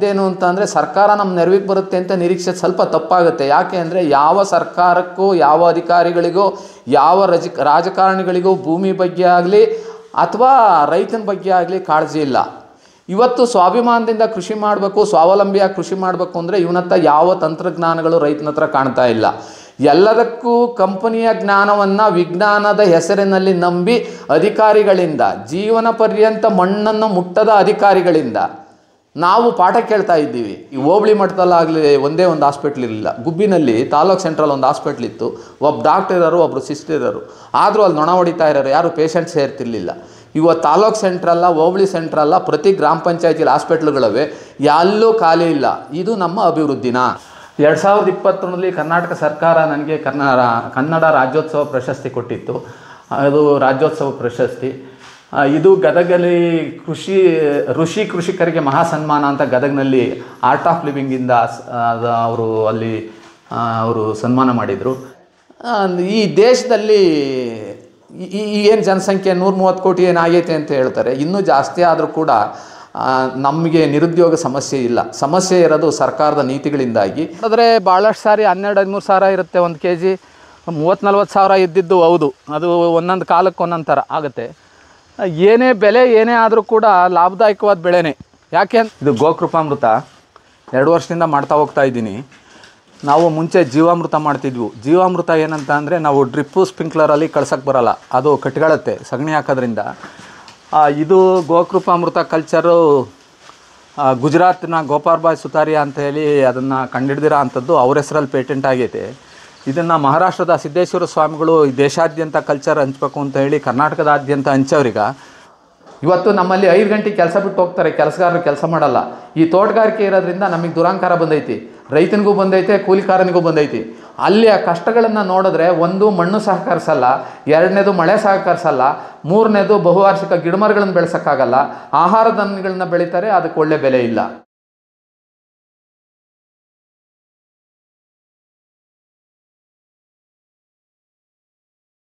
ಇದೇನು ಅಂತಂದರೆ ಸರ್ಕಾರ ನಮ್ಮ ನೆರವಿಗೆ ಬರುತ್ತೆ ಅಂತ ನಿರೀಕ್ಷೆ ಸ್ವಲ್ಪ ತಪ್ಪಾಗುತ್ತೆ. ಯಾಕೆ ಅಂದರೆ ಯಾವ ಸರ್ಕಾರಕ್ಕೂ ಯಾವ ಅಧಿಕಾರಿಗಳಿಗೂ ಯಾವ ರಾಜಕಾರಣಿಗಳಿಗೂ ಭೂಮಿ ಬಗ್ಗೆ ಆಗಲಿ ಅಥವಾ ರೈತನ ಬಗ್ಗೆ ಆಗಲಿ ಕಾಳಜಿ ಇಲ್ಲ. ಇವತ್ತು ಸ್ವಾಭಿಮಾನದಿಂದ ಕೃಷಿ ಮಾಡಬೇಕು, ಸ್ವಾವಲಂಬಿಯಾಗಿ ಕೃಷಿ ಮಾಡಬೇಕು ಅಂದರೆ ಇವನತ್ತ ಯಾವ ತಂತ್ರಜ್ಞಾನಗಳು ರೈತನ ಹತ್ರ ಕಾಣ್ತಾ ಇಲ್ಲ. ಎಲ್ಲದಕ್ಕೂ ಕಂಪನಿಯ ಜ್ಞಾನವನ್ನು ವಿಜ್ಞಾನದ ಹೆಸರಿನಲ್ಲಿ ನಂಬಿ ಅಧಿಕಾರಿಗಳಿಂದ, ಜೀವನ ಪರ್ಯಂತ ಮಣ್ಣನ್ನು ಮುಟ್ಟದ ಅಧಿಕಾರಿಗಳಿಂದ ನಾವು ಪಾಠ ಕೇಳ್ತಾ ಇದ್ದೀವಿ. ಈ ಹೋಬಳಿ ಮಟ್ಟದಲ್ಲಾಗಲಿ ಒಂದೇ ಒಂದು ಹಾಸ್ಪಿಟ್ಲ್ ಇರಲಿಲ್ಲ. ಗುಬ್ಬಿನಲ್ಲಿ ತಾಲೂಕ್ ಸೆಂಟ್ರಲ್ ಒಂದು ಹಾಸ್ಪಿಟ್ಲ್ ಇತ್ತು. ಒಬ್ಬ ಡಾಕ್ಟರ್ ಇರೋರು, ಒಬ್ಬರು ಸಿಸ್ಟರ್ ಇರೋರು. ಆದರೂ ಅಲ್ಲಿ ನೊಣ ಹೊಡಿತಾ ಇರೋರು, ಯಾರು ಪೇಷಂಟ್ ಸೇರ್ತಿರ್ಲಿಲ್ಲ. ಇವತ್ತು ತಾಲೂಕ್ ಸೆಂಟ್ರಲ್ಲ, ಹೋಬಳಿ ಸೆಂಟ್ರಲ್ಲ, ಪ್ರತಿ ಗ್ರಾಮ ಪಂಚಾಯತಿಲಿ ಹಾಸ್ಪಿಟ್ಲ್ಗಳಿವೆ, ಎಲ್ಲೂ ಖಾಲಿ ಇಲ್ಲ. ಇದು ನಮ್ಮ ಅಭಿವೃದ್ಧಿನ. 2020ರಲ್ಲಿ ಕರ್ನಾಟಕ ಸರ್ಕಾರ ನನಗೆ ಕನ್ನಡ ರಾಜ್ಯೋತ್ಸವ ಪ್ರಶಸ್ತಿ ಕೊಟ್ಟಿತ್ತು. ಅದು ರಾಜ್ಯೋತ್ಸವ ಪ್ರಶಸ್ತಿ. ಇದು ಗದಗಲ್ಲಿ ಋಷಿ ಕೃಷಿಕರಿಗೆ ಮಹಾಸನ್ಮಾನ ಅಂತ ಗದಗನಲ್ಲಿ ಆರ್ಟ್ ಆಫ್ ಲಿವಿಂಗಿಂದ ಅವರು ಸನ್ಮಾನ ಮಾಡಿದರು. ಈ ದೇಶದಲ್ಲಿ ಏನು ಜನಸಂಖ್ಯೆ 130 ಕೋಟಿ ಏನಾಗೈತೆ ಅಂತ ಹೇಳ್ತಾರೆ. ಇನ್ನೂ ಜಾಸ್ತಿ ಆದರೂ ಕೂಡ ನಮಗೆ ನಿರುದ್ಯೋಗ ಸಮಸ್ಯೆ ಇಲ್ಲ. ಸಮಸ್ಯೆ ಇರೋದು ಸರ್ಕಾರದ ನೀತಿಗಳಿಂದಾಗಿ. ಆದರೆ ಭಾಳಷ್ಟು ಸಾರಿ 12-13 ಸಾವಿರ ಇರುತ್ತೆ ಒಂದು kg, 30-40 ಸಾವಿರ ಇದ್ದಿದ್ದು ಹೌದು. ಅದು ಒಂದೊಂದು ಕಾಲಕ್ಕೆ ಒಂದೊಂದು ಥರ ಆಗುತ್ತೆ. ಏನೇ ಬೆಲೆ ಏನೇ ಆದರೂ ಕೂಡ ಲಾಭದಾಯಕವಾದ ಬೆಳೆನೇ. ಯಾಕೆ ಇದು ಗೋಕೃಪಾಮೃತ 2 ವರ್ಷದಿಂದ ಮಾಡ್ತಾ ಹೋಗ್ತಾ ಇದ್ದೀನಿ. ನಾವು ಮುಂಚೆ ಜೀವಾಮೃತ ಮಾಡ್ತಿದ್ವು. ಜೀವಾಮೃತ ಏನಂತ ಅಂದರೆ ನಾವು ಡ್ರಿಪ್ಪು ಸ್ಪ್ರಿಂಕ್ಲರಲ್ಲಿ ಕಳ್ಸೋಕ್ಕೆ ಬರೋಲ್ಲ, ಅದು ಕಟ್ಕೊಳ್ಳುತ್ತೆ ಸಗಣಿ ಹಾಕೋದ್ರಿಂದ. ಇದು ಗೋಕೃಪಾಮೃತ ಕಲ್ಚರು ಗುಜರಾತ್ನ ಗೋಪಾಲ್ಭಾಯ್ ಸುತಾರಿಯಾ ಅಂತ ಹೇಳಿ ಅದನ್ನು ಕಂಡುಹಿಡ್ದಿರೋ ಅಂಥದ್ದು, ಅವ್ರ ಹೆಸರಲ್ಲಿ ಪೇಟೆಂಟ್ ಆಗೈತೆ. ಇದನ್ನು ಮಹಾರಾಷ್ಟ್ರದ ಸಿದ್ದೇಶ್ವರ ಸ್ವಾಮಿಗಳು ದೇಶಾದ್ಯಂತ ಕಲ್ಚರ್ ಹಂಚ್ಬೇಕು ಅಂತ ಹೇಳಿ ಕರ್ನಾಟಕದಾದ್ಯಂತ ಹಂಚೋರಿಗೆ ಇವತ್ತು ನಮ್ಮಲ್ಲಿ 5 ಗಂಟೆಗೆ ಕೆಲಸ ಬಿಟ್ಟು ಹೋಗ್ತಾರೆ, ಕೆಲಸಗಾರರು ಕೆಲಸ ಮಾಡಲ್ಲ. ಈ ತೋಟಗಾರಿಕೆ ಇರೋದ್ರಿಂದ ನಮಗೆ ದುರಾಂಕಾರ ಬಂದೈತಿ, ರೈತನಿಗೂ ಬಂದೈತೆ, ಕೂಲಿಕಾರನಿಗೂ ಬಂದೈತಿ. ಅಲ್ಲಿ ಆ ಕಷ್ಟಗಳನ್ನು ನೋಡಿದ್ರೆ, ಒಂದು ಮಣ್ಣು ಸಹಕರಿಸಲ್ಲ, 2ನೇದು ಮಳೆ ಸಹಕರಿಸಲ್ಲ, 3ನೇದು ಬಹುವಾರ್ಷಿಕ ಗಿಡಮರಗಳನ್ನು ಬೆಳೆಸೋಕ್ಕಾಗಲ್ಲ, ಆಹಾರ ಧಾನ್ಯಗಳನ್ನ ಬೆಳೀತಾರೆ, ಅದಕ್ಕೆ ಒಳ್ಳೆ ಬೆಲೆ ಇಲ್ಲ.